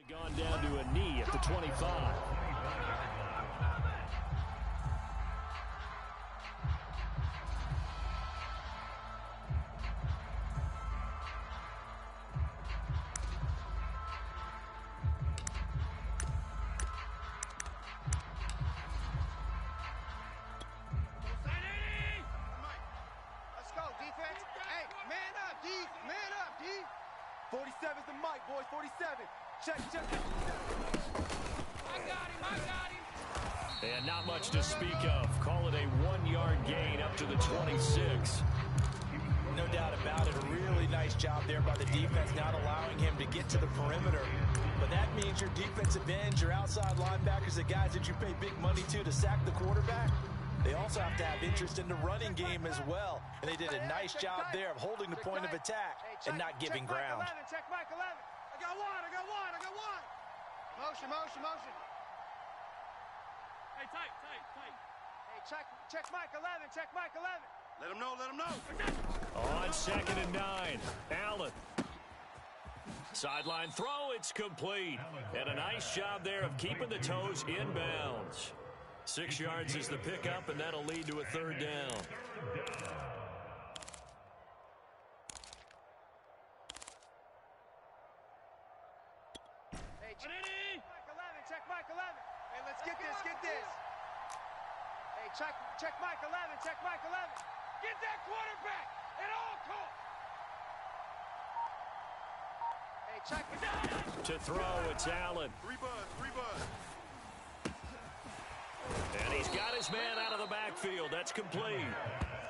Gone down to a knee at the 25. Let's go, defense. Hey, man up, D. Man up, D. 47's the mic, boys. 47. Check. I got him. And not much to speak of. Call it a 1-yard gain up to the 26. No doubt about it. A really nice job there by the defense, not allowing him to get to the perimeter. But that means your defensive ends, your outside linebackers, the guys that you pay big money to sack the quarterback, they also have to have interest in the running game as well. And they did a nice job there of holding the point of attack and not giving ground. Check Mike 11. I got one. Motion. Hey, tight. Hey, check Mike 11. Let him know. On 2nd and 9, Allen. Sideline throw, it's complete. And a nice job there of keeping the toes inbounds. 6 yards is the pickup, and that'll lead to a 3rd down. Hey, check Mike 11. Hey, let's get this. Hey, check Mike 11. Get that quarterback at all costs. Hey, check it down. To throw, it's Allen. Three buzz. And he's got his man out of the backfield. That's complete.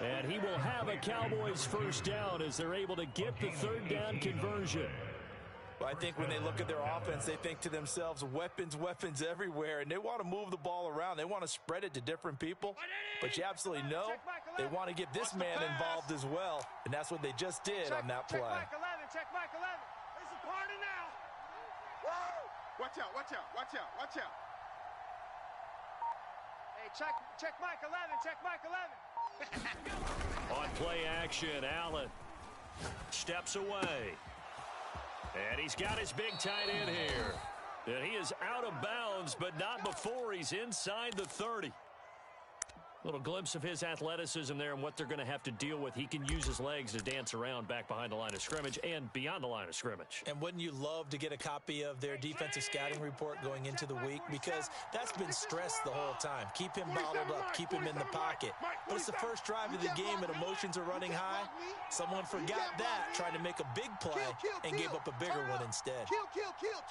And he will have a Cowboys 1st down as they're able to get the 3rd down conversion. Well, I think when they look at their offense, they think to themselves, weapons everywhere, and they want to move the ball around. They want to spread it to different people. But you absolutely know they want to get this man involved as well, and that's what they just did on that play. Check Mike 11. This is party now. Woo! Watch out. Hey, check Mike 11. On play action, Allen steps away. And he's got his big tight end here. And he is out of bounds, but not before he's inside the 30. Little glimpse of his athleticism there and what they're going to have to deal with. He can use his legs to dance around back behind the line of scrimmage and beyond the line of scrimmage. And wouldn't you love to get a copy of their defensive scouting report going into the week? Because that's been stressed the whole time. Keep him bottled up. Keep him in the pocket. But it's the first drive of the game and emotions are running high. Someone forgot that, tried to make a big play and gave up a bigger one instead. Kill.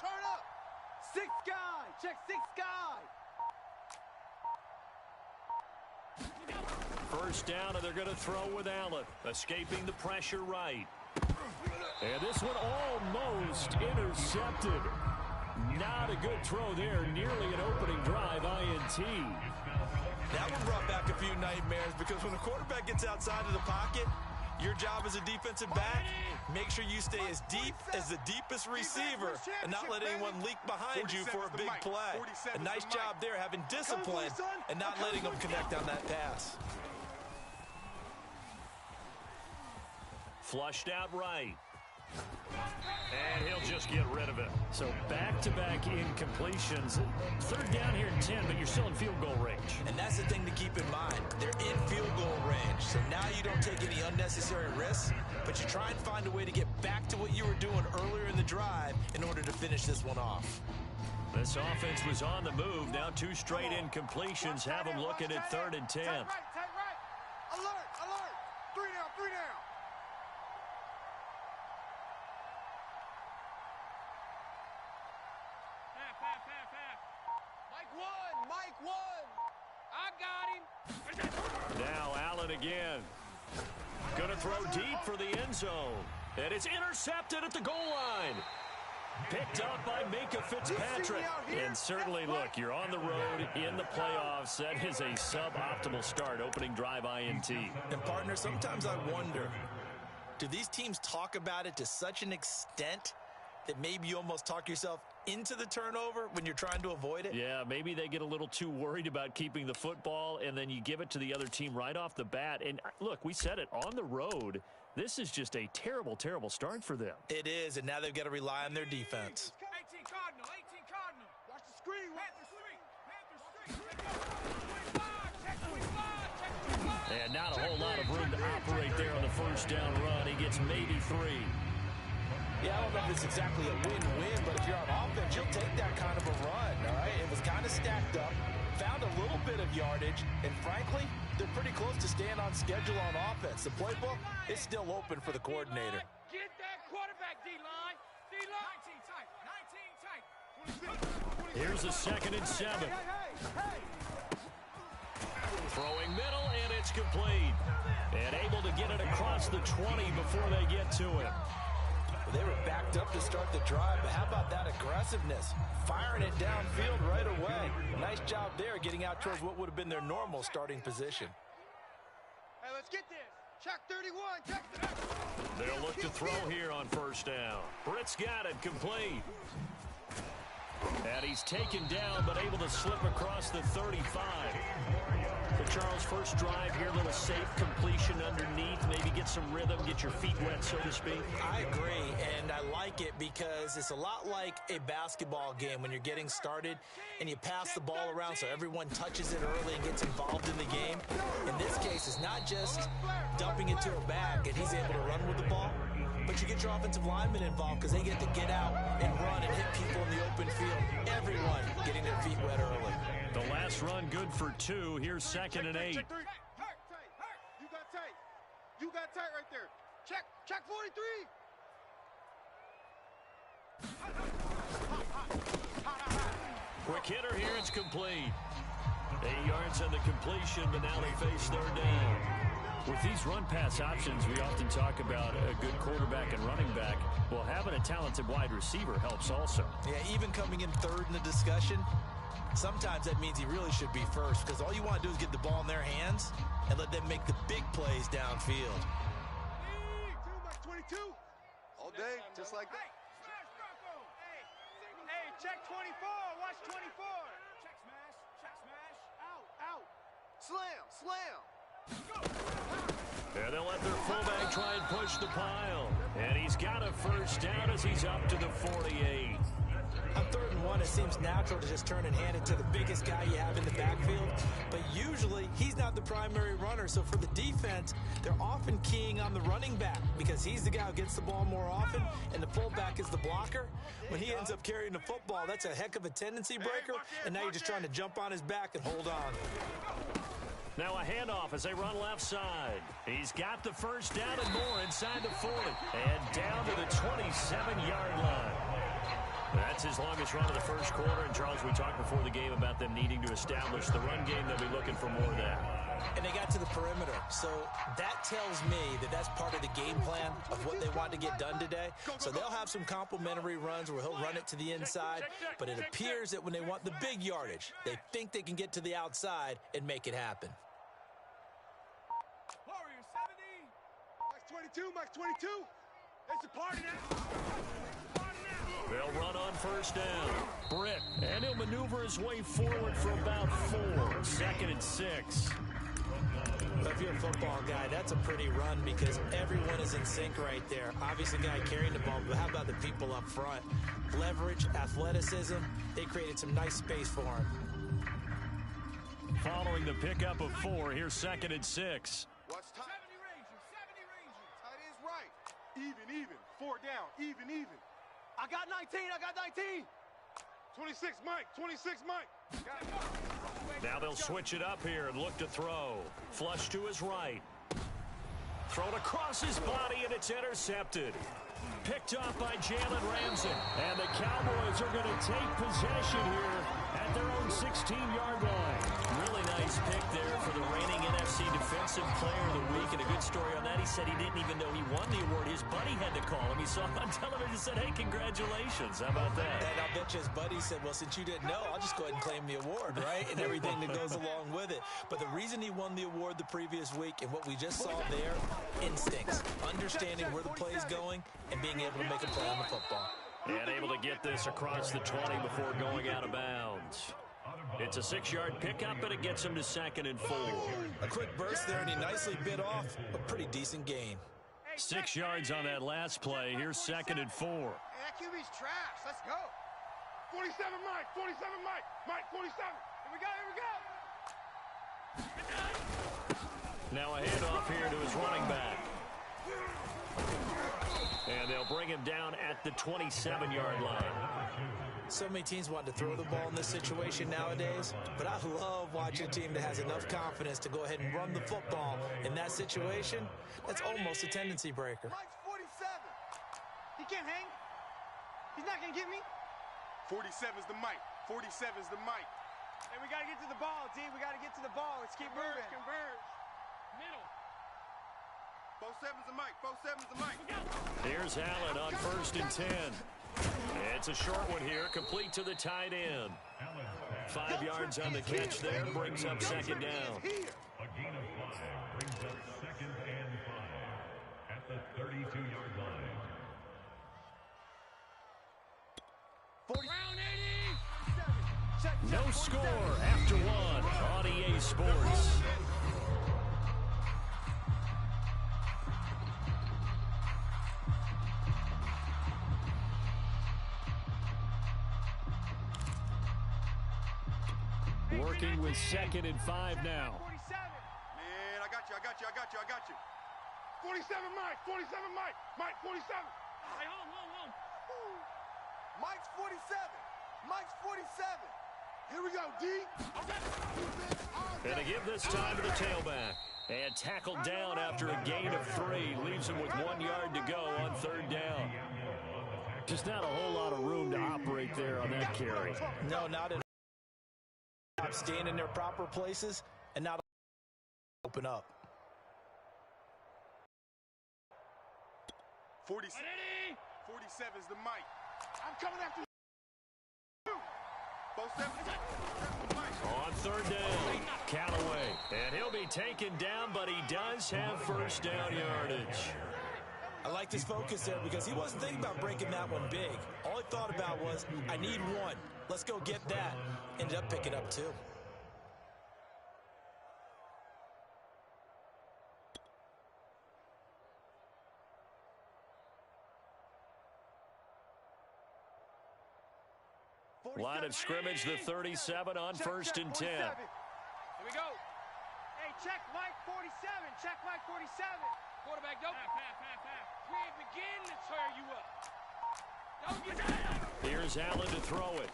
Turn up. 6 guy. Check 6 guy. 1st down, and they're going to throw with Allen. Escaping the pressure right. And this one almost intercepted. Not a good throw there. Nearly an opening drive INT. That one brought back a few nightmares because when the quarterback gets outside of the pocket, your job as a defensive back, make sure you stay as deep as the deepest receiver and not let anyone leak behind you for a big play. A nice job there having discipline and not letting them connect on that pass. Flushed out right. And he'll just get rid of it. So back-to-back incompletions. 3rd down here and 10, but you're still in field goal range. And that's the thing to keep in mind. They're in field goal range. So now you don't take any unnecessary risks, but you try and find a way to get back to what you were doing earlier in the drive in order to finish this one off. This offense was on the move. Now 2 straight incompletions have them looking at 3rd and 10. Tight right. Alert. 3 down. Mike 1. I got him. Now Allen again. Going to throw deep for the end zone. And it's intercepted at the goal line. Picked up by Minka Fitzpatrick. And certainly, look, you're on the road in the playoffs. That is a suboptimal start, opening drive INT. And, partner, sometimes I wonder, do these teams talk about it to such an extent that maybe you almost talk yourself into the turnover when you're trying to avoid it? Yeah, maybe they get a little too worried about keeping the football, and then you give it to the other team right off the bat. And, look, we said it, on the road, this is just a terrible, terrible start for them. It is, and now they've got to rely on their defense. 18 Cardinal, 18. screen. And not a whole lot of room to operate there on the first down run. He gets maybe 3. Yeah, I don't know if it's exactly a win-win, but if you're on offense, you'll take that kind of a run, all right? It was kind of stacked up, found a little bit of yardage, and frankly, they're pretty close to staying on schedule on offense. The playbook is still open for the coordinator. Get that quarterback, D-line. D-line. 19 tight. Here's a 2nd and 7. Throwing middle, and it's complete. And able to get it across the 20 before they get to him. Well, they were backed up to start the drive, but how about that aggressiveness? Firing it downfield right away. Nice job there getting out towards what would have been their normal starting position. Hey, let's get this. Check 31. Check the... They'll look to throw here on first down. Britt's got it complete. And he's taken down, but able to slip across the 35. For Charles, first drive here, a little safe completion underneath. Maybe get some rhythm, get your feet wet, so to speak. I agree, and I like it because it's a lot like a basketball game when you're getting started and you pass the ball around so everyone touches it early and gets involved in the game. In this case, it's not just dumping it to a back and he's able to run with the ball, but you get your offensive linemen involved because they get to get out and run and hit people in the open field. Everyone getting their feet wet early. The last run good for 2. Here's 2nd and 8. You got tight. You got tight right there. Check 43. Quick hitter here, it's complete. 8 yards on the completion, but now they face 3rd down. With these run-pass options, we often talk about a good quarterback and running back. Well, having a talented wide receiver helps also. Yeah, even coming in 3rd in the discussion, sometimes that means he really should be first because all you want to do is get the ball in their hands and let them make the big plays downfield. 22. All day, just like that. Hey, check 24. Watch 24. Check smash. Out. Slam. And they'll let their fullback try and push the pile. And he's got a first down as he's up to the 48. On 3rd and 1, it seems natural to just turn and hand it to the biggest guy you have in the backfield. But usually, he's not the primary runner. So for the defense, they're often keying on the running back because he's the guy who gets the ball more often, and the fullback is the blocker. When he ends up carrying the football, that's a heck of a tendency breaker, and now you're just trying to jump on his back and hold on. Now a handoff as they run left side. He's got the first down and more inside the 40. And down to the 27-yard line. That's his longest run of the first quarter. And, Charles, we talked before the game about them needing to establish the run game. They'll be looking for more of that. And they got to the perimeter. So that tells me that that's part of the game plan of what they want to get done today. So they'll have some complimentary runs where he'll run it to the inside. But it appears that when they want the big yardage, they think they can get to the outside and make it happen. Max 22. Max 22. It's a party now. They'll run on first down. Britt, and he'll maneuver his way forward for about 4. 2nd and 6. But if you're a football guy, that's a pretty run because everyone is in sync right there. Obviously, the guy carrying the ball, but how about the people up front? Leverage, athleticism, they created some nice space for him. Following the pickup of 4, here's 2nd and 6. What's tight? 70 Rangers. Tight is right. Even. 4 down. Even. I got 19. 26, Mike. Now they'll switch it up here and look to throw. Flush to his right. Thrown across his body, and it's intercepted. Picked off by Jalen Ramsey. And the Cowboys are going to take possession here at their own 16-yard line. Really nice pick there for the reigning NFC Defensive Player of the Week. And a good story on that, he said he didn't even know he won the award. His buddy had to call him. He saw it on television and said, hey, congratulations. How about that? And I'll bet you his buddy said, well, since you didn't know, I'll just go ahead and claim the award, right? And everything that goes along with it. But the reason he won the award the previous week and what we just saw there, instincts, understanding where the play is going and being able to make a play on the football. And able to get this across the 20 before going out of bounds. It's a 6-yard pickup, but it gets him to 2nd and 4. A quick burst there, and he nicely bit off a pretty decent gain. 6 yards on that last play. Here's 2nd and 4. Hey, that QB's trash. Let's go. 47 Mike, 47 Mike, Mike 47. Here we go, here we go. Now a handoff here to his running back. And they'll bring him down at the 27-yard line. So many teams want to throw the ball in this situation nowadays, but I love watching a team that has enough confidence to go ahead and run the football. In that situation, that's almost a tendency breaker. Mike's 47. He can't hang. He's not going to get me. 47's the Mike. 47's the Mike. Hey, we got to get to the ball, D. We got to get to the ball. Let's keep moving. Converge. Middle. 47's the Mike. 47's the Mike. Here's Allen on 1st and 10. It's a short one here, complete to the tight end. 5 yards on the catch there, brings up 2nd down. A gain of 5 brings up 2nd and 5 at the 32-yard line. 40. Round 80. No score after 1 on EA Sports. Working with 2nd and 5 now. 47. Man, I got you. 47 Mike, 47 Mike, Mike 47. Hey, hold. Mike's 47. Mike's 47. Here we go, D. And to give this time to the tailback. And tackled down after a gain of 3. Leaves him with 1 yard to go on 3rd down. Just not a whole lot of room to operate there on that carry. No, not at all. Staying in their proper places and not open up. 47's the Mike. I'm coming after you. 47's the Mike. On 3rd down, Callaway. And he'll be taken down, but he does have 1st down yardage. I like his focus there because he wasn't thinking about breaking that one big. All he thought about was, I need 1. Let's go get that. Ended up picking up 2. Line of scrimmage, the 37 on 1st and 10. Here we go. Hey, check Mike 47. Check Mike 47. Quarterback, don't. Pass. We ain't begin to tear you up. Don't get that. Here's Allen to throw it.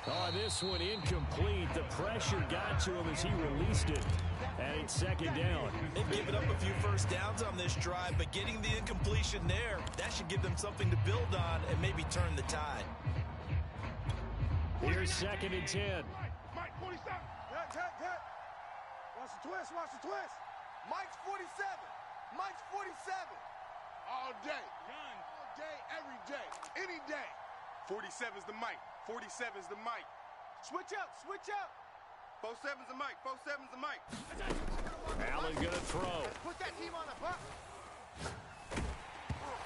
Oh, this one incomplete. The pressure got to him as he released it. And it's 2nd down. They've given up a few 1st downs on this drive, but getting the incompletion there, that should give them something to build on and maybe turn the tide. Here's 2nd and 10. Mike 47. Hit. Watch the twist. Mike's 47. Mike's 47. All day. All day, every day, any day. 47's the Mike. 47's the Mike. Switch up. 47's the Mike. 47's the Mike. Allen gonna throw. Put that team on the buck.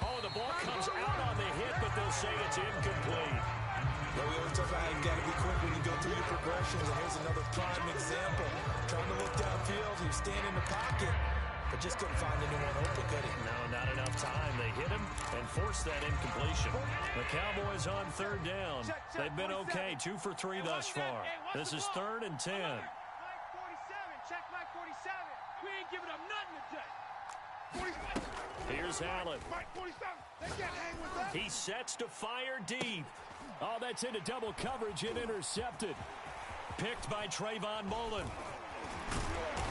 Oh, the ball comes out on the hit, but they'll say it's incomplete. Well, we always talk about how you got to be quick when you go through your progressions, and here's another prime example. Trying to look downfield, he was staying in the pocket, but just couldn't find anyone open, could he? No, not enough time. They hit him and forced that incompletion. The Cowboys on 3rd down. They've been okay, 2 for 3 thus far. This is 3rd and 10. Mike 47. Check Mike 47. We ain't giving up nothing today. Here's Allen. Mike 47. They can't hang with that. He sets to fire deep. Oh, that's into double coverage and intercepted. Picked by Trayvon Mullen.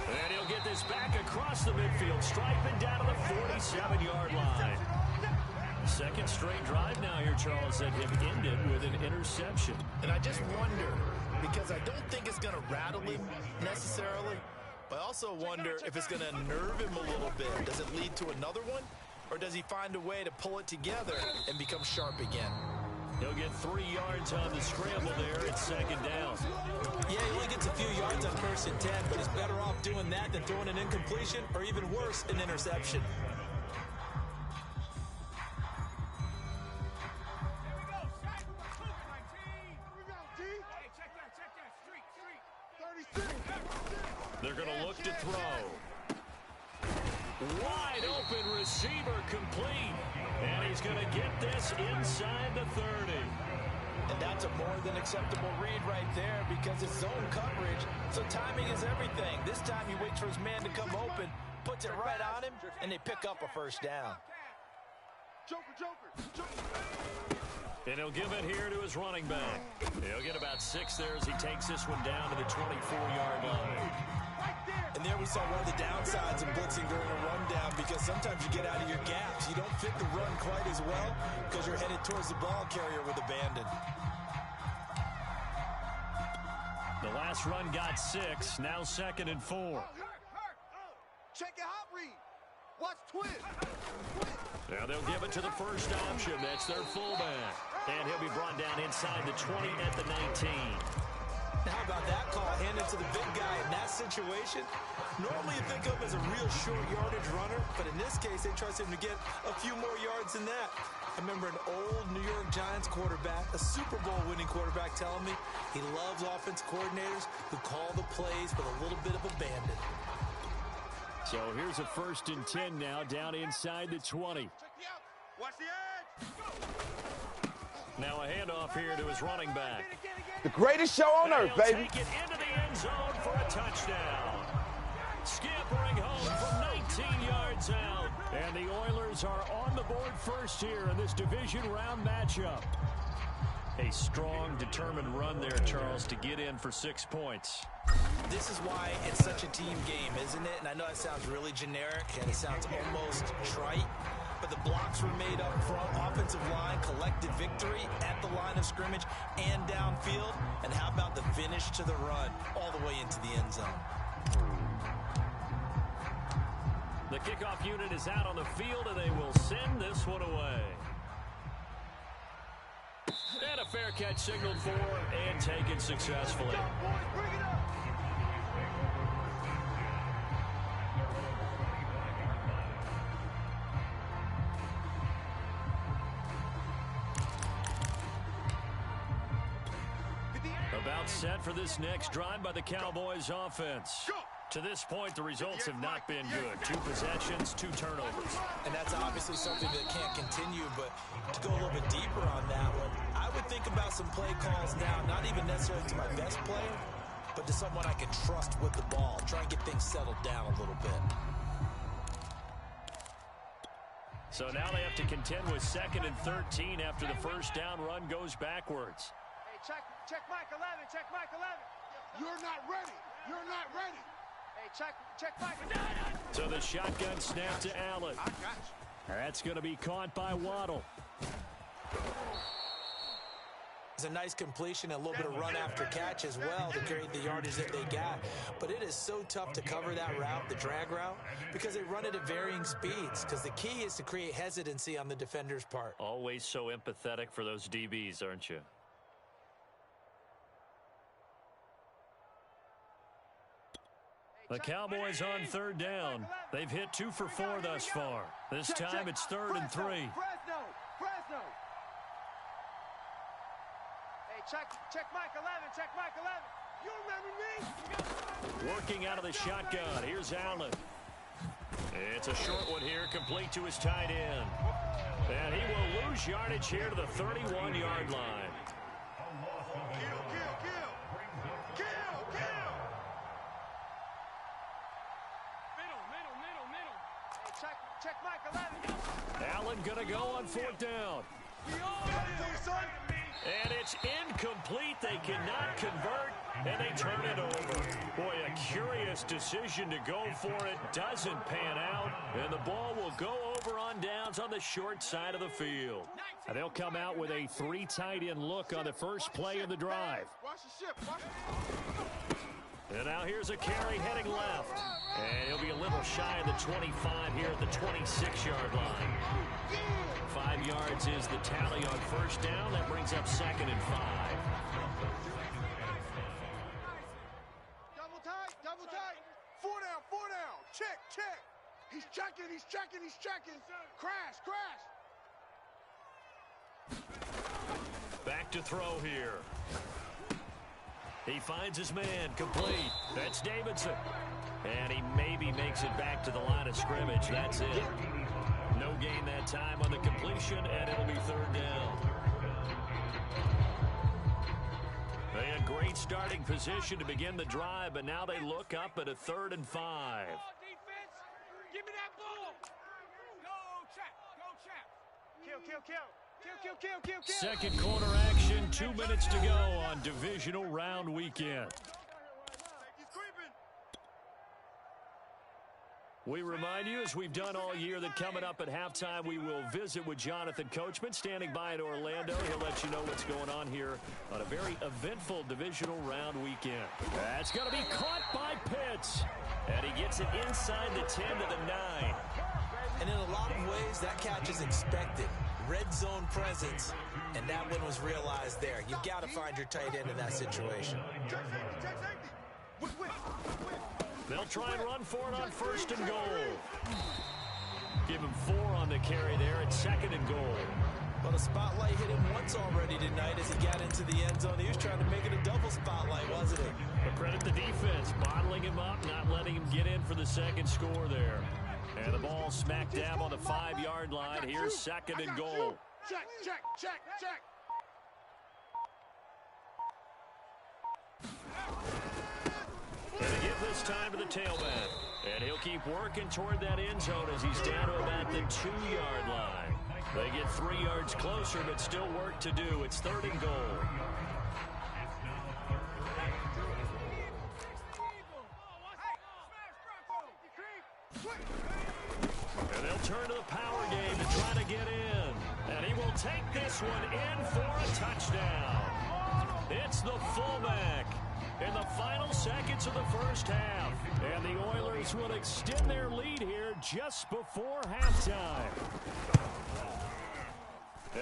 And he'll get this back across the midfield, striping down to the 47-yard line. 2nd straight drive now here, Charles, that have ended with an interception. And I just wonder, because I don't think it's going to rattle him necessarily, but I also wonder if it's going to nerve him a little bit. Does it lead to another one, or does he find a way to pull it together and become sharp again? He'll get 3 yards on the scramble there at 2nd down. Yeah, he only gets a few yards on 1st and 10, but he's better off doing that than throwing an incompletion, or even worse, an interception. They're going to look to throw. Wide open receiver complete. And he's going to get this inside the 30. And that's a more than acceptable read right there because it's zone coverage, so timing is everything. This time he waits for his man to come open, puts it right on him, and they pick up a first down. And he'll give it here to his running back. He'll get about 6 there as he takes this one down to the 24-yard line. And there we saw one of the downsides of blitzing during a rundown because sometimes you get out of your gaps. You don't fit the run quite as well because you're headed towards the ball carrier with abandon. The last run got 6, now 2nd and 4. Check your hot read. Watch twist. Now they'll give it to the first option. That's their fullback. And he'll be brought down inside the 20 at the 19. How about that call? Hand it to the big guy in that situation. Normally you think of him as a real short yardage runner, but in this case they trust him to get a few more yards than that. I remember an old New York Giants quarterback, a Super Bowl winning quarterback, telling me he loves offense coordinators who call the plays with a little bit of abandon. So here's a 1st and 10 now down inside the 20. Watch the edge. Now a handoff here to his running back. The greatest show on earth, baby. Take it into the end zone for a touchdown. Scampering home from 19 yards out. And the Oilers are on the board first here in this division round matchup. A strong, determined run there, Charles, to get in for 6 points. This is why it's such a team game, isn't it? And I know it sounds really generic and it sounds almost trite, but the blocks were made up front. Offensive line collected victory at the line of scrimmage and downfield. And how about the finish to the run all the way into the end zone? The kickoff unit is out on the field, and they will send this one away. And a fair catch signaled for and taken successfully. About set for this next drive by the Cowboys offense. To this point, the results have not been good. 2 possessions, 2 turnovers. And that's obviously something that can't continue, but to go a little bit deeper on that one, I would think about some play calls now, not even necessarily to my best player, but to someone I can trust with the ball. Try and get things settled down a little bit. So now they have to contend with 2nd and 13 after the first down run goes backwards. Hey, check Mike 11, check Mike 11. You're not ready. You're not ready. Hey, check Mike. So the shotgun snap to Allen. I got you. That's going to be caught by Waddle. It's a nice completion, a little bit of run after catch as well to create the yardage that they got. But it is so tough to cover that route, the drag route, because they run it at varying speeds. Because the key is to create hesitancy on the defender's part. Always so empathetic for those DBs, aren't you? The Cowboys on 3rd down. They've hit 2 for 4 thus far. This time it's 3rd and 3. Fresno. Hey, check Mike 11, check Mike 11. You remember me? Working out of the shotgun. Here's Allen. It's a short one here, complete to his tight end. And he will lose yardage here to the 31-yard line. Check Mike 11. Allen going to go on 4th down. And it's incomplete. They cannot convert, and they turn it over. Boy, a curious decision to go for it. Doesn't pan out, and the ball will go over on downs on the short side of the field. And they'll come out with a 3 tight end look on the first play of the drive. And now here's a carry heading left. And he'll be a little shy of the 25 here at the 26-yard line. 5 yards is the tally on first down. That brings up 2nd and 5. Double tight. 4 down. Check. He's checking. Crash. Back to throw here. He finds his man, complete. That's Davidson. And he maybe makes it back to the line of scrimmage. That's it. No gain that time on the completion, and it'll be third down. They had great starting position to begin the drive, but now they look up at a 3rd and 5. Give me that ball. Go, Chap. Go, Chap. Kill. Second quarter action, 2 minutes to go on divisional round weekend. We remind you, as we've done all year, that coming up at halftime, we will visit with Jonathan Coachman, standing by in Orlando. He'll let you know what's going on here on a very eventful divisional round weekend. That's going to be caught by Pitts. And he gets it inside the 10 to the 9. And in a lot of ways, that catch is expected. Red zone presence, and that one was realized there. You've got to find your tight end in that situation. They'll try and run for it on 1st and goal. Give him 4 on the carry there at 2nd and goal. Well, the spotlight hit him once already tonight as he got into the end zone. He was trying to make it a double spotlight, wasn't he? But credit the defense, bottling him up, not letting him get in for the 2nd score there. And the ball smack dab on the 5-yard line. Here's 2nd and goal. Check. And they give this time to the tailback. And he'll keep working toward that end zone as he's down to about the 2-yard line. They get 3 yards closer, but still work to do. It's 3rd and goal. And they'll turn to the power game to try to get in. And he will take this one in for a touchdown. It's the fullback in the final seconds of the first half. And the Oilers will extend their lead here just before halftime.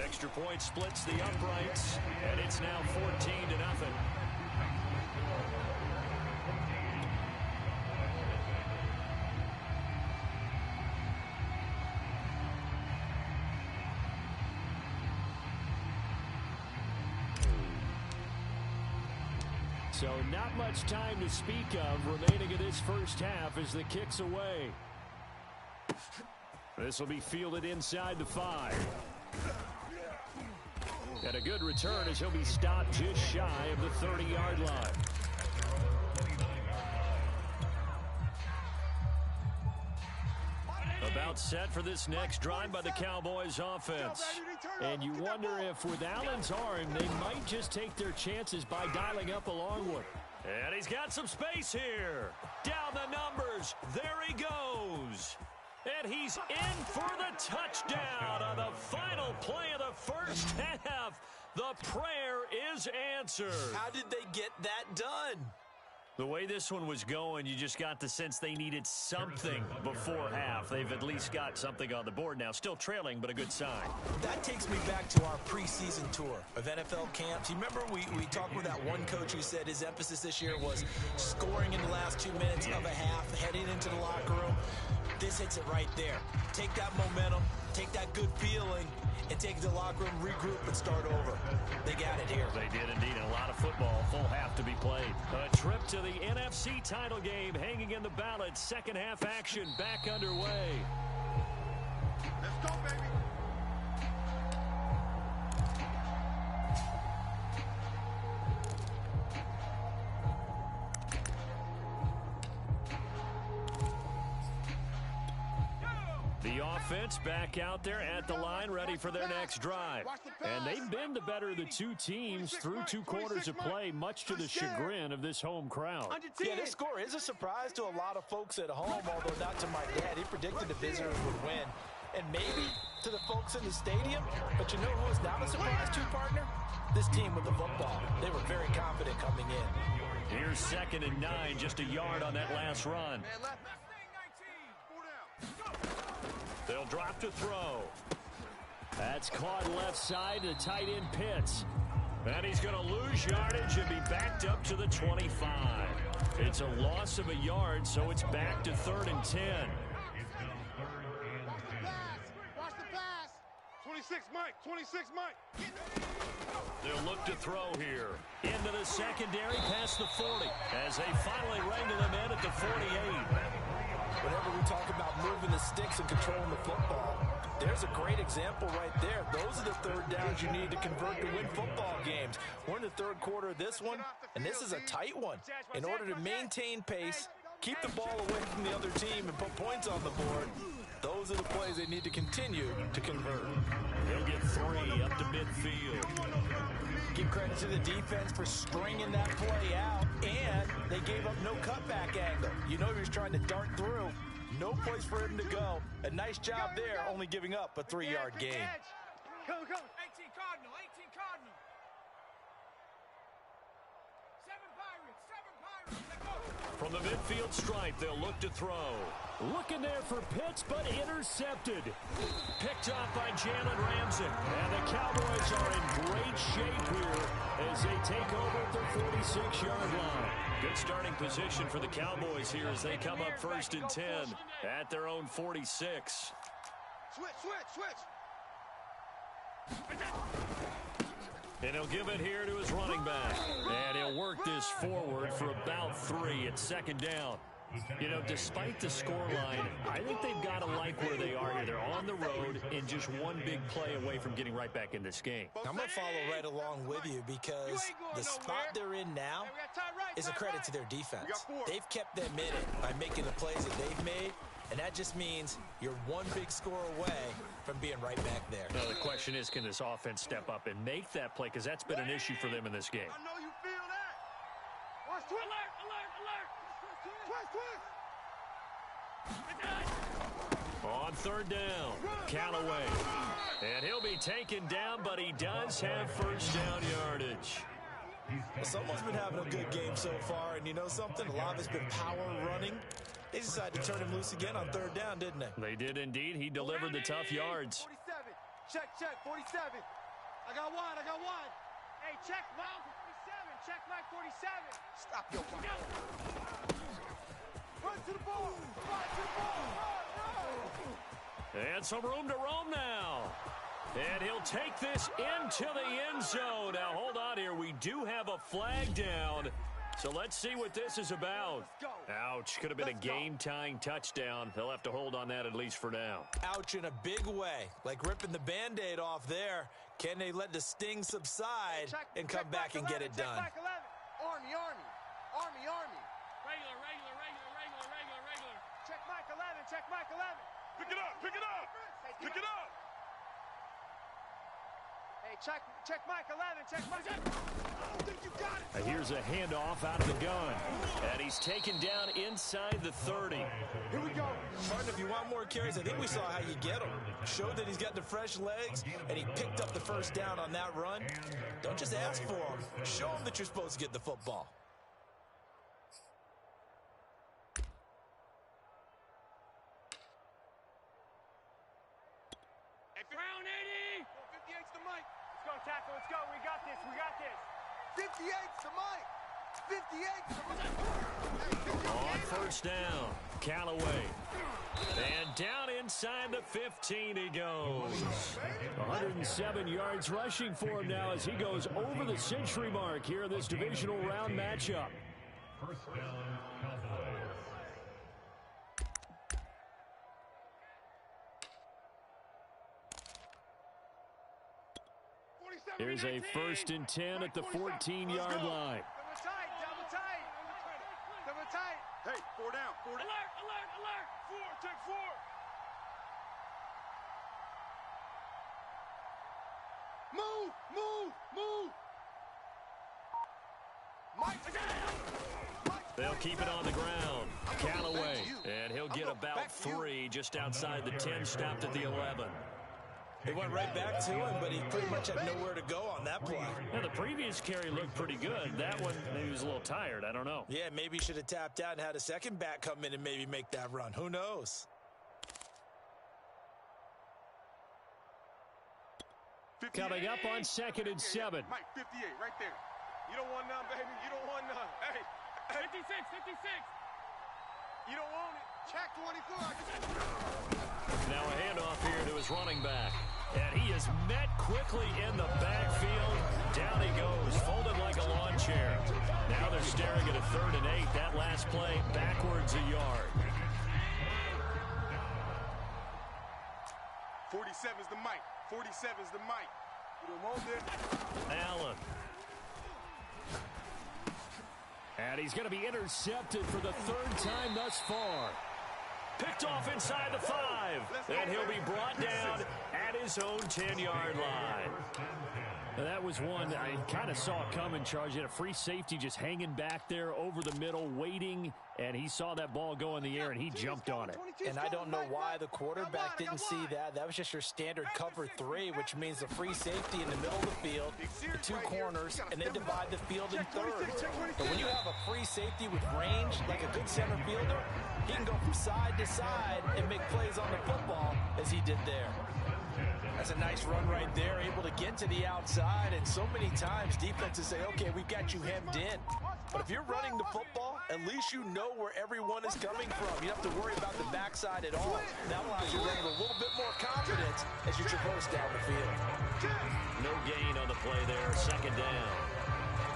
Extra point splits the uprights, and it's now 14-0. So not much time to speak of remaining in this first half as the kick's away. This will be fielded inside the 5. And a good return as he'll be stopped just shy of the 30-yard line. About set for this next drive by the Cowboys offense. And you wonder if with Allen's arm, they might just take their chances by dialing up a long one. And he's got some space here. Down the numbers. There he goes. And he's in for the touchdown on the final play of the first half. The prayer is answered. How did they get that done? The way this one was going, you just got the sense they needed something before half. They've at least got something on the board now. Still trailing, but a good sign. That takes me back to our preseason tour of NFL camps. You remember we talked with that one coach who said his emphasis this year was scoring in the last 2 minutes of a half, heading into the locker room. This hits it right there. Take that momentum, take that good feeling, and take the locker room, regroup, and start over. They got it here. They did indeed. A lot of football, full half to be played. A trip to the NFC title game hanging in the balance. Second half action back underway. Let's go, baby. The offense back out there at the line, ready for their next drive. And they've been the better of the two teams through 2 quarters of play, much to the chagrin of this home crowd. Yeah, this score is a surprise to a lot of folks at home, although not to my dad. He predicted the visitors would win. And maybe to the folks in the stadium. But you know who is not a surprise to, partner? This team with the football. They were very confident coming in. Here's 2nd and 9, just a yard on that last run. They'll drop to throw. That's caught left side to tight end Pitts. And he's going to lose yardage and be backed up to the 25. It's a loss of a yard, so it's back to 3rd and 10. Watch the pass. 26, Mike. 26, Mike. They'll look to throw here. Into the secondary past the 40 as they finally wrangle him in at the 48. Whenever we talk about moving the sticks and controlling the football, there's a great example right there. Those are the third downs you need to convert to win football games. We're in the third quarter of this one, and this is a tight one. In order to maintain pace, keep the ball away from the other team, and put points on the board, those are the plays they need to continue to convert. They'll get 3 up to midfield. Give credit to the defense for stringing that play out, and they gave up no cutback angle. You know he was trying to dart through. No place for him to go. A nice job there, only giving up a 3-yard gain. Go, go. 18 Cardinal, 18 Cardinal. 7 Pirates, 7 Pirates. Let's go. From the midfield stripe, they'll look to throw. Looking there for Pitts, but intercepted. Picked off by Jalen Ramsey. And the Cowboys are in great shape here as they take over at their 46-yard line. Good starting position for the Cowboys here as they come up 1st and 10 at their own 46. Switch. And he'll give it here to his running back. And he'll work this forward for about 3 at 2nd down. You know, despite the scoreline, I think they've got to like where they are here. They're on the road and just one big play away from getting right back in this game. I'm going to follow right along with you because the spot they're in now is a credit to their defense. They've kept them in it by making the plays that they've made, and that just means you're one big score away from being right back there. Now, the question is, can this offense step up and make that play? Because that's been an issue for them in this game. I know you feel that. Watch twist. Alert. On 3rd down, Callaway. And he'll be taken down, but he does have 1st down yardage. Well, someone's been having a good game so far, and you know something? A lot of it's been power running. They decided to turn him loose again on 3rd down, didn't they? They did indeed. He delivered the tough yards. 47. Check, 47. I got one. Hey, check, Mike 47. Check, Mike 47. Stop your run. Run to the ball. And some room to roam now. And he'll take this into the end zone. Now, hold on here. We do have a flag down. So let's see what this is about. Ouch. Could have been a game-tying touchdown. They'll have to hold on that at least for now. Ouch in a big way. Like ripping the Band-Aid off there. Can they let the sting subside and come back and get it done? Army. Regular. Check Mike 11. Pick it up. Hey, check Mike 11. I think you got it. Here's a handoff out of the gun. And he's taken down inside the 30. Here we go. Martin, if you want more carries, I think we saw how you get him. Showed that he's got the fresh legs, and he picked up the 1st down on that run. Don't just ask for him. Show him that you're supposed to get the football. Brown 80. 58's the Mike. Let's go, tackle. Let's go. We got this. 58's the Mike. 58's the Mike. On 1st down, Callaway. And down inside the 15 he goes. 107 yards rushing for him now as he goes over the century mark here in this divisional round matchup. 1st down, Cowboys. Here's a 1st and 10 at the 14-yard line. Double tight. Hey, 4 down. Alert. 4, take 4. Move. Mike. They'll keep it on the ground. Callaway, and he'll get about 3 just outside the 10, stopped at the 11. He went right back to him, but he pretty much had nowhere to go on that play. Now, the previous carry looked pretty good. That one, maybe he was a little tired. I don't know. Yeah, maybe he should have tapped out and had a second back come in and maybe make that run. Who knows? Coming up on 2nd and 7. Mike, 58, right there. You don't want none, baby. You don't want none. Hey. 56. You don't want it. Check 24. Now a handoff here to his running back. And he is met quickly in the backfield. Down he goes, folded like a lawn chair. Now they're staring at a 3rd and 8. That last play, backwards a yard. 47's the mic. 47's the mic. You don't hold it. Allen. And he's going to be intercepted for the 3rd time thus far. Picked off inside the 5. And he'll be brought down at his own 10-yard line. That was one I kind of saw coming, Charge. He had a free safety just hanging back there over the middle, waiting, and he saw that ball go in the air, and he jumped on it. And I don't know why the quarterback didn't see that. That was just your standard cover 3, which means the free safety in the middle of the field, the 2 corners, and then divide the field in thirds. But when you have a free safety with range, like a good center fielder, he can go from side to side and make plays on the football as he did there. That's a nice run right there, able to get to the outside, and so many times defenses say, okay, we've got you hemmed in. But if you're running the football, at least you know where everyone is coming from. You don't have to worry about the backside at all. That allows you to run with a little bit more confidence as you traverse down the field. No gain on the play there, 2nd down.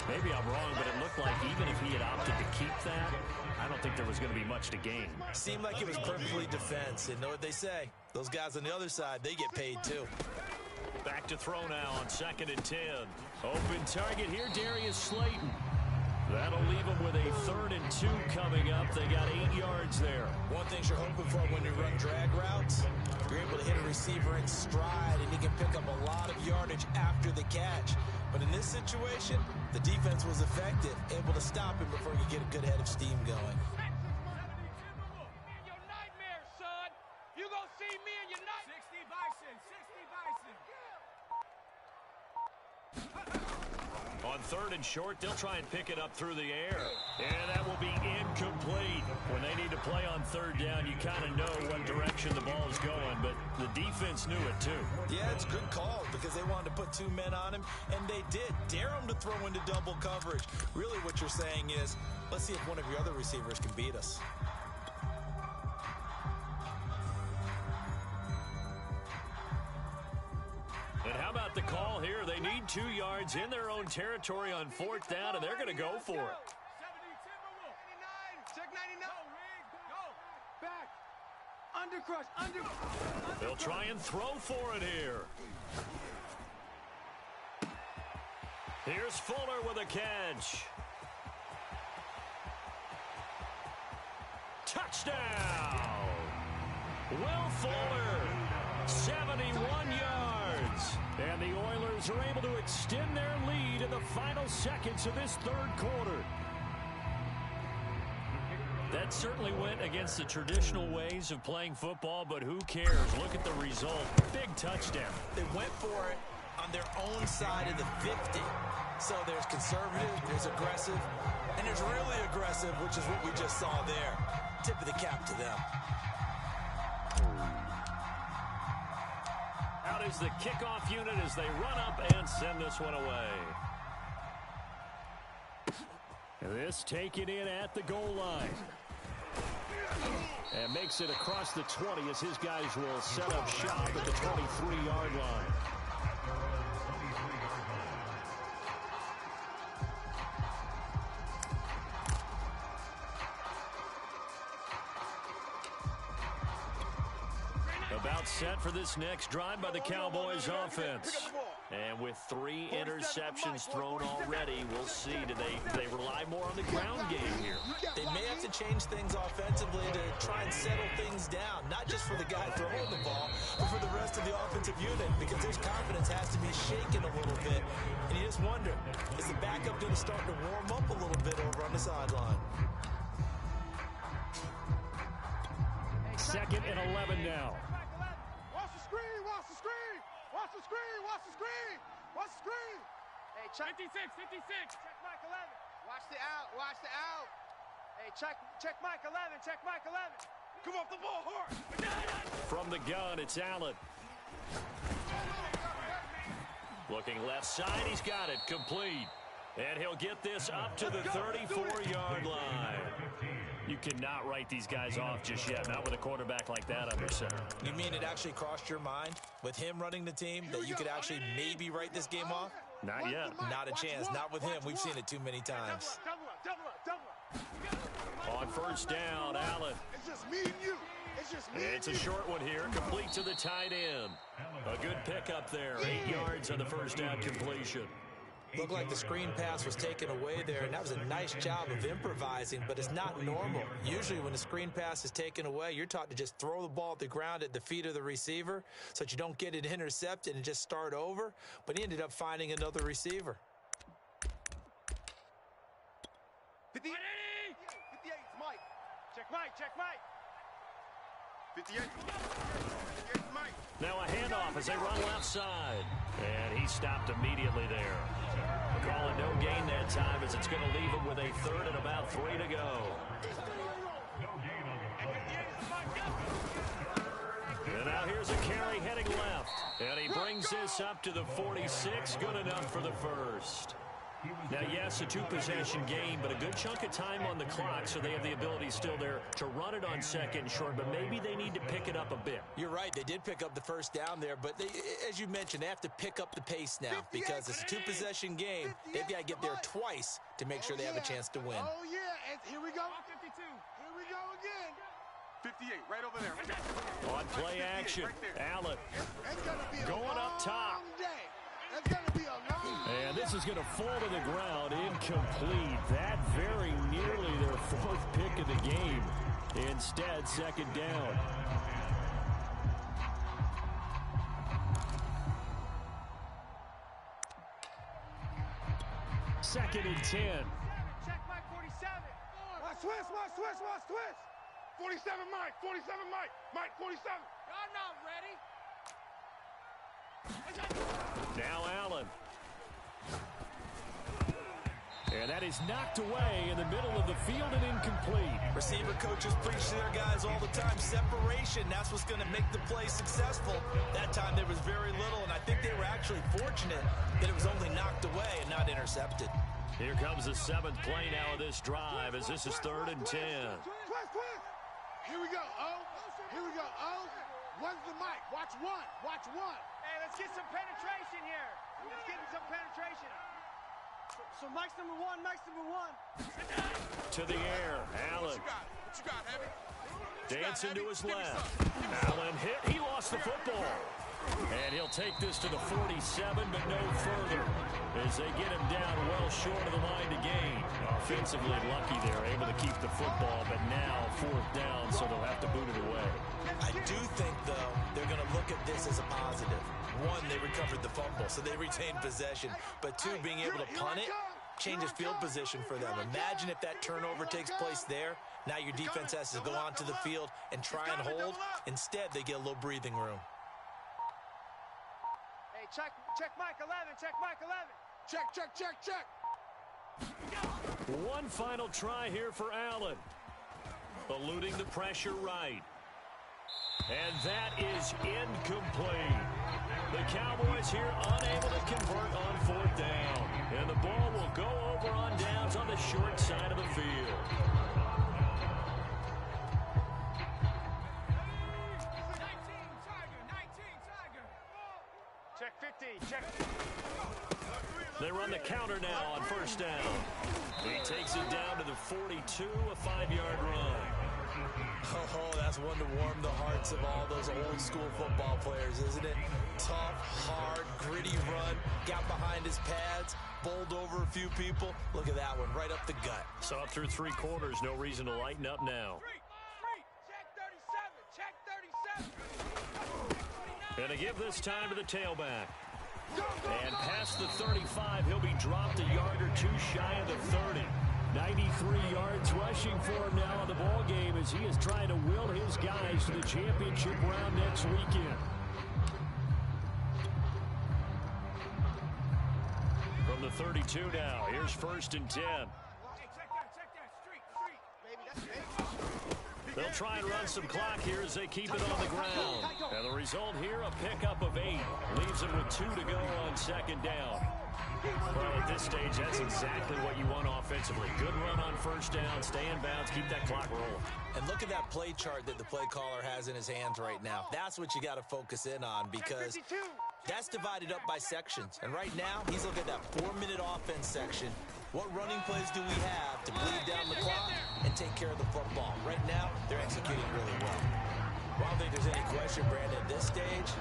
Maybe I'm wrong, but it looked like even if he had opted to keep that, I don't think there was going to be much to gain. Seemed like it was perfectly defense. And know what they say? Those guys on the other side, they get paid too. Back to throw now on 2nd and 10. Open target here, Darius Slayton. That'll leave them with a 3rd and 2 coming up. They got 8 yards there. One thing you're hoping for when you run drag routes, you're able to hit a receiver in stride, and he can pick up a lot of yardage after the catch. But in this situation, the defense was effective, able to stop him before you get a good head of steam going. Your nightmare, son. You gonna see me in your night. 60 Bison, 60 Bison. On 3rd and short, they'll try and pick it up through the air. And that will be incomplete. When they need to play on 3rd down, you kind of know what direction the ball is going, but the defense knew it too. Yeah, it's a good call because they wanted to put 2 men on him, and they did. Dare him to throw into double coverage. Really what you're saying is, let's see if one of your other receivers can beat us. And how about the call here? They need 2 yards in their own territory on 4th down, and they're going to go for it. 79, check 99. Go, back, under. They'll try and throw for it here. Here's Fuller with a catch. Touchdown! Will Fuller, 71 yards. And the Oilers are able to extend their lead in the final seconds of this 3rd quarter. That certainly went against the traditional ways of playing football, but who cares? Look at the result. Big touchdown. They went for it on their own side of the 50. So there's conservative, there's aggressive, and there's really aggressive, which is what we just saw there. Tip of the cap to them. Out is the kickoff unit as they run up and send this one away. This taken in at the goal line. And makes it across the 20 as his guys will set up shop at the 23-yard line. About set for this next drive by the Cowboys offense. And with 3 interceptions thrown already, we'll see. Do they rely more on the ground game here? They may have to change things offensively to try and settle things down, not just for the guy throwing the ball, but for the rest of the offensive unit, because his confidence has to be shaken a little bit. And you just wonder, is the backup going to start to warm up a little bit over on the sideline? 2nd and 11 now. Watch the screen, watch the screen. Watch the screen, watch the screen. Watch the screen. Hey, check 56. Check Mike 11. Watch the out, watch the out. Hey, check Mike 11, check Mike 11. Come off the ball hard. From the gun, it's Allen. Looking left side, he's got it, complete. And he'll get this up to the 34-yard line. You cannot write these guys off just yet, not with a quarterback like that under center. You mean it actually crossed your mind with him running the team that you could actually maybe write this game off? Not yet. Not a chance. Not with him. We've seen it too many times. On first down, Allen. It's just me and you. It's just me It's a short one here, complete to the tight end. A good pickup there, 8 yards on the first down completion. Looked like the screen pass was taken away there, and that was a nice job of improvising, but it's not normal. Usually when the screen pass is taken away, you're taught to just throw the ball at the ground at the feet of the receiver so that you don't get it intercepted and just start over, but he ended up finding another receiver. 58, Mike. Check Mike, check Mike. 58. 58, Mike. Now a handoff as they run left side. And he stopped immediately there. Call it no gain that time as it's going to leave him with a third and about 3 to go. And now here's a carry heading left. And he brings this up to the 46. Good enough for the first. Now, yes, a two-possession game, but a good chunk of time on the clock, so they have the ability still there to run it on second and short, but maybe they need to pick it up a bit. You're right. They did pick up the first down there, but they, as you mentioned, they have to pick up the pace now because it's a two-possession game. They've got to get there twice to make sure they have a chance to win. Oh, yeah. And here we go. 52. Here we go again. 58, right over there. On play action, right Allen it's gonna be going up top. Day. It's going to be a long day. And this is going to fall to the ground, incomplete. That very nearly their fourth pick of the game. Instead, second down. Second and 10. Check Mike 47. Watch twist, watch twist, watch twist. 47 Mike, 47 Mike, Mike 47. Y'all not ready. Now Allen. And that is knocked away in the middle of the field and incomplete. Receiver coaches preach to their guys all the time. Separation, that's what's going to make the play successful. That time there was very little, and I think they were actually fortunate that it was only knocked away and not intercepted. Here comes the 7th play now of this drive as this is 3rd and 10. Twist, twist. Here we go, oh. Here we go, oh. What's the mic? Watch one, watch one. Hey, let's get some penetration here. Let's get some penetration. So Mike's number one, Mike's number one. To the air, Allen. What you got, Heavy? Dancing to his left. Allen hit. He lost the football. And he'll take this to the 47, but no further as they get him down well short of the line to gain. Offensively lucky there, able to keep the football, but now 4th down, so they'll have to boot it away. I do think, though, they're going to look at this as a positive. One, they recovered the fumble, so they retained possession. But two, being able to punt it changes field position for them. Imagine if that turnover takes place there. Now your defense has to go onto the field and try and hold. Instead, they get a little breathing room. Hey, check Mike 11, check Mike 11. Check, check, check, check. One final try here for Allen. Eluding the pressure right. And that is incomplete. The Cowboys here unable to convert on 4th down. And the ball will go over on downs on the short side of the field. 19 Tiger. Check 50, check. They run the counter now on 1st down. He takes it down to the 42, a 5-yard run. Oh, that's one to warm the hearts of all those old school football players, isn't it? Tough, hard, gritty run, got behind his pads, bowled over a few people. Look at that one, right up the gut. So up through 3 quarters, no reason to lighten up now. Check 37. And to give this time to the tailback. And past the 35, he'll be dropped a yard or 2 shy of the 30. 93 yards rushing for him now in the ball game as he is trying to will his guys to the championship round next weekend. From the 32 now, here's 1st and 10. They'll try and run some clock here as they keep it on the ground. And the result here, a pickup of 8. Leaves them with 2 to go on 2nd down. Well, at this stage, that's exactly what you want offensively. Good run on first down, stay in bounds, keep that clock rolling. And look at that play chart that the play caller has in his hands right now. That's what you got to focus in on because that's divided up by sections. And right now, he's looking at that 4-minute offense section. What running plays do we have to bleed down the clock and take care of the football? Right now, they're executing really well. Well, I don't think there's any question, Brandon, at this stage,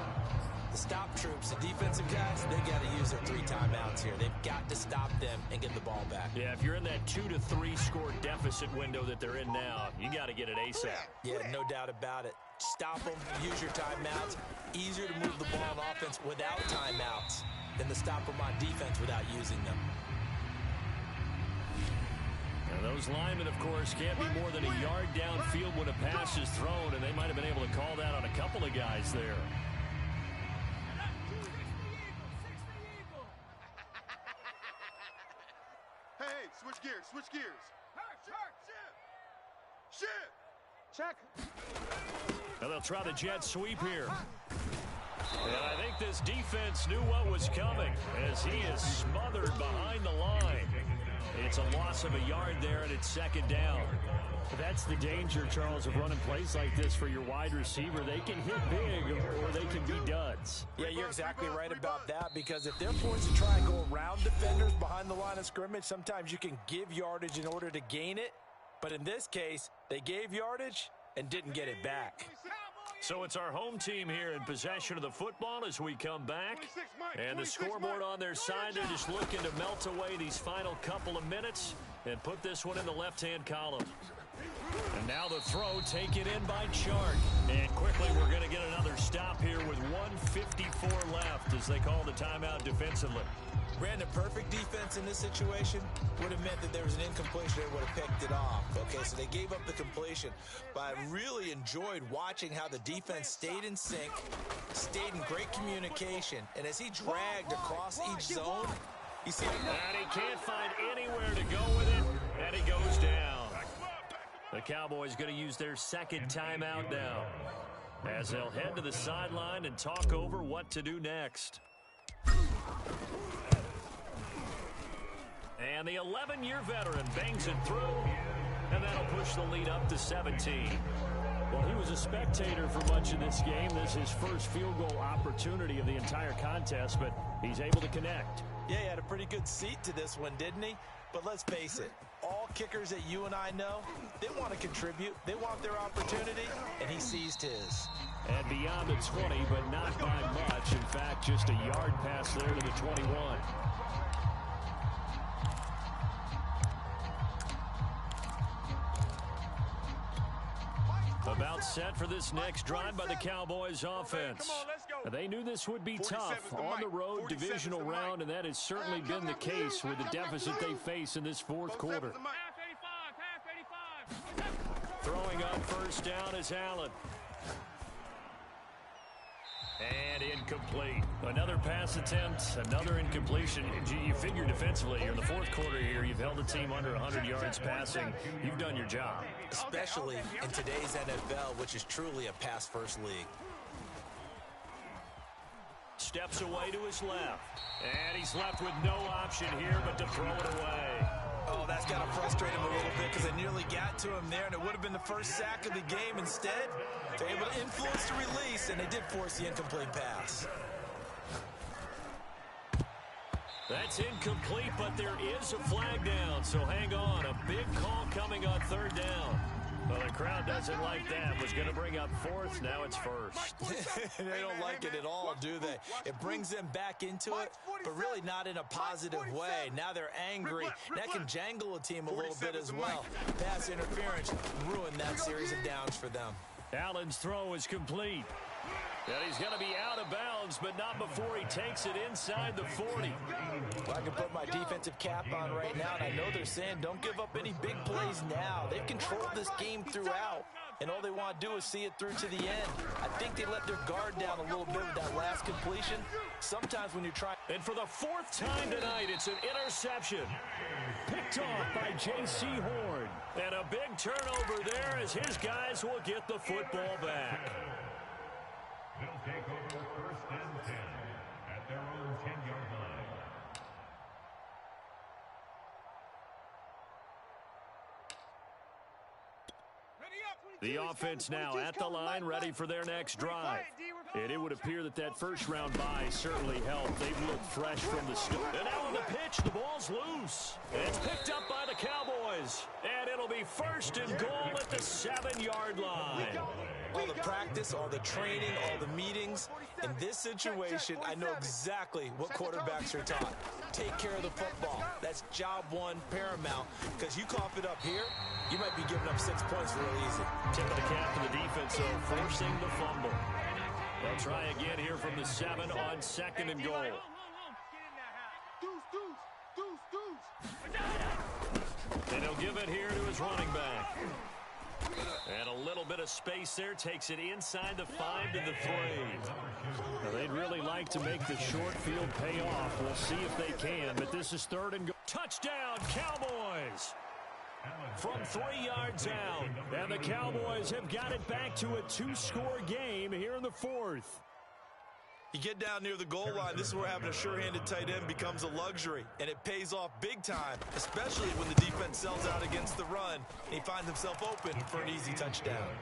the stop troops, the defensive guys, they got to use their 3 timeouts here. They've got to stop them and get the ball back. Yeah, if you're in that 2 to 3 score deficit window that they're in now, you got to get it ASAP. Yeah, no doubt about it. Stop them, use your timeouts. Easier to move the ball on offense without timeouts than to stop them on defense without using them. And those linemen, of course, can't be more than a yard downfield when a pass is thrown, and they might have been able to call that on a couple of guys there. Hey, switch gears, switch gears. Shit. Check. Now they'll try the jet sweep here. And I think this defense knew what was coming as he is smothered behind the line. It's a loss of a yard there, and it's second down. That's the danger, Charles, of running plays like this for your wide receiver. They can hit big or they can be duds. Yeah, you're exactly right about that because if they're forced to try and go around defenders behind the line of scrimmage, sometimes you can give yardage in order to gain it. But in this case, they gave yardage and didn't get it back. So it's our home team here in possession of the football as we come back. And the scoreboard on their side, they're just looking to melt away these final couple of minutes and put this one in the left-hand column. And now the throw taken in by Chark. And quickly we're going to get another stop here with 1:54 left as they call the timeout defensively. Brandon, perfect defense in this situation would have meant that there was an incompletion that would have picked it off. Okay, so they gave up the completion. But I really enjoyed watching how the defense stayed in sync, stayed in great communication. And as he dragged across each zone, you see... And he can't find anywhere to go with it, and he goes down. The Cowboys going to use their second timeout now as they'll head to the sideline and talk over what to do next. And the 11-year veteran bangs it through, and that'll push the lead up to 17. Well, he was a spectator for much of this game. This is his first field goal opportunity of the entire contest, but he's able to connect. Yeah, he had a pretty good seat to this one, didn't he? But let's face it, all kickers that you and I know, they want to contribute. They want their opportunity, and he seized his. And beyond the 20, but not by much. In fact, just a yard pass there to the 21. About set for this next drive by the Cowboys offense. They knew this would be tough on the road divisional round, and that has certainly been the case with the deficit they face in this fourth quarter. Throwing on first down is Allen. And incomplete. Another pass attempt, another incompletion. You figure defensively, in the fourth quarter here, you've held the team under 100 yards passing. You've done your job. Especially in today's NFL, which is truly a pass-first league. Steps away to his left. And he's left with no option here but to throw it away. Oh, that's got to frustrate him a little bit because they nearly got to him there, and it would have been the first sack of the game. Instead, they're able to influence the release, and they did force the incomplete pass. That's incomplete, but there is a flag down, so hang on. A big call coming on third down. Well, the crowd doesn't like that. Was going to bring up fourth. Now it's first. They don't like it at all, do they? It brings them back into it, but really not in a positive way. Now they're angry. That can jangle a team a little bit as well. Pass interference ruined that series of downs for them. Allen's throw is complete. And he's going to be out of bounds, but not before he takes it inside the 40. Well, I can put my defensive cap on right now, and I know they're saying don't give up any big plays now. They've controlled this game throughout, and all they want to do is see it through to the end. I think they let their guard down a little bit with that last completion. Sometimes when you're trying... And for the fourth time tonight, it's an interception. Picked off by J.C. Horn. And a big turnover there as his guys will get the football back. They'll take over first and 10 at their own 10-yard line. The offense now at the line, ready for their next drive. And it would appear that that first-round bye certainly helped. They've looked fresh from the start. And now on the pitch, the ball's loose. It's picked up by the Cowboys. And it'll be first and goal at the 7-yard line. All the practice, all the training, all the meetings. In this situation, I know exactly what quarterbacks are taught. Take care of the football. That's job one, paramount. Because you cough it up here, you might be giving up 6 points real easy. Tip of the cap to the defense, so forcing the fumble. They'll try again here from the 7 on second and goal. And he'll give it here to his running back. And a little bit of space there takes it inside the 5 to the 3. Now, they'd really like to make the short field pay off. We'll see if they can, but this is third and goal. Touchdown, Cowboys! From 3 yards out, and the Cowboys have got it back to a 2-score game here in the 4th. You get down near the goal line, this is where having a sure-handed tight end becomes a luxury, and it pays off big time, especially when the defense sells out against the run, and he finds himself open for an easy touchdown.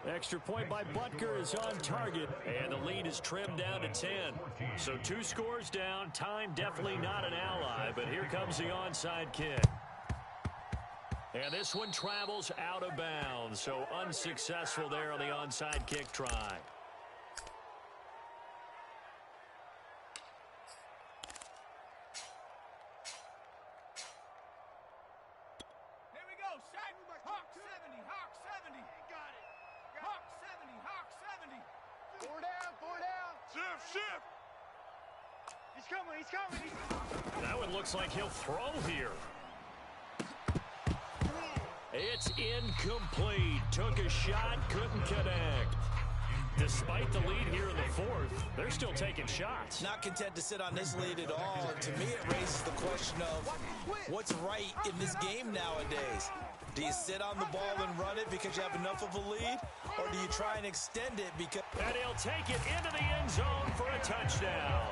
Extra point by Butker is on target, and the lead is trimmed down to 10. So 2 scores down, time definitely not an ally, but here comes the onside kick. And this one travels out of bounds, so unsuccessful there on the onside kick try. Here we go, set. Hawk 70, Hawk 70. Got it. Hawk 70, Hawk 70. 4 down. Shift. He's coming. That one looks like he'll throw here. It's incomplete. Took a shot, couldn't connect. Despite the lead here in the 4th, they're still taking shots. Not content to sit on this lead at all. And to me, it raises the question of what's right in this game nowadays. Do you sit on the ball and run it because you have enough of a lead? Or do you try and extend it because... And he'll take it into the end zone for a touchdown.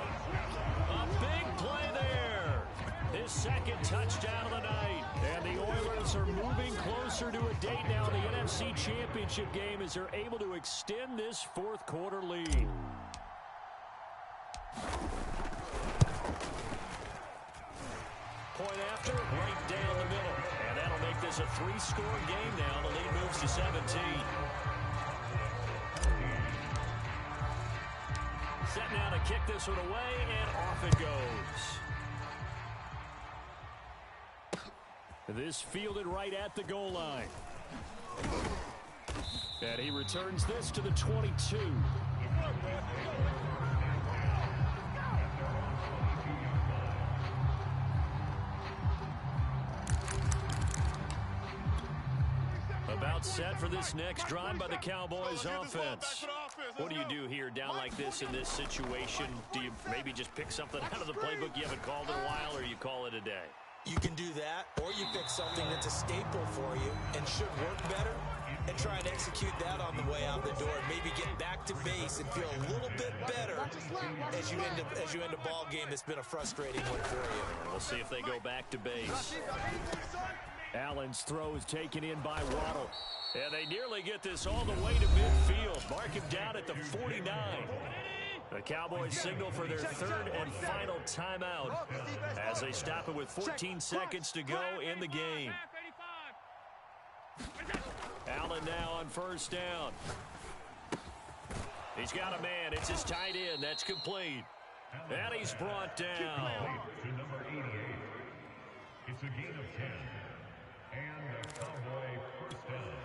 A big play there. His second touchdown of the night. And the Oilers are moving closer to a date now in the NFC Championship game as they're able to extend this 4th quarter lead. Point after, right down the middle. And that'll make this a 3-score game now. The lead moves to 17. Set now to kick this one away, and off it goes. This fielded right at the goal line. And he returns this to the 22. About set for this next drive by the Cowboys offense. What do you do here down like this in this situation? Do you maybe just pick something out of the playbook you haven't called in a while, or you call it a day? You can do that, or you pick something that's a staple for you and should work better and try and execute that on the way out the door and maybe get back to base and feel a little bit better as you end a ball game that's been a frustrating one for you. We'll see if they go back to base. Allen's throw is taken in by Waddle. And they nearly get this all the way to midfield. Mark him down at the 49. The Cowboys signal for their 3rd and final timeout as they stop it with 14 seconds to go in the game. Allen now on first down. He's got a man. It's his tight end. That's complete. And he's brought down. To number 88. It's a gain of 10. And a Cowboy first down.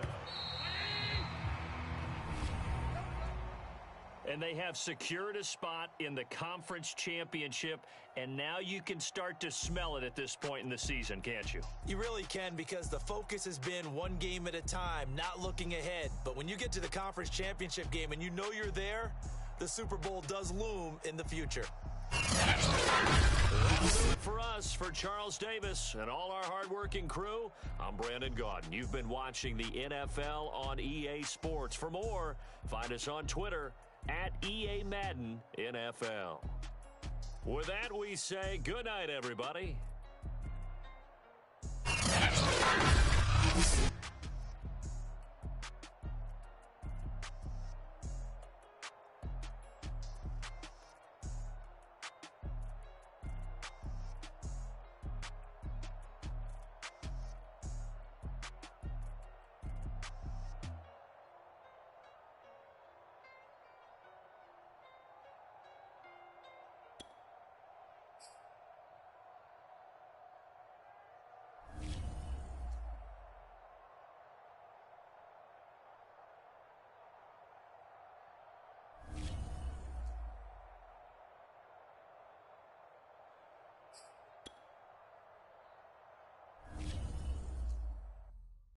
And they have secured a spot in the conference championship, and now you can start to smell it at this point in the season, can't you? You really can, because the focus has been one game at a time, not looking ahead. But when you get to the conference championship game and you know you're there, the Super Bowl does loom in the future. That's it for us, for Charles Davis and all our hardworking crew. I'm Brandon Gaudin. You've been watching the NFL on EA Sports. For more, find us on Twitter at EA Madden NFL. With that, we say good night, everybody.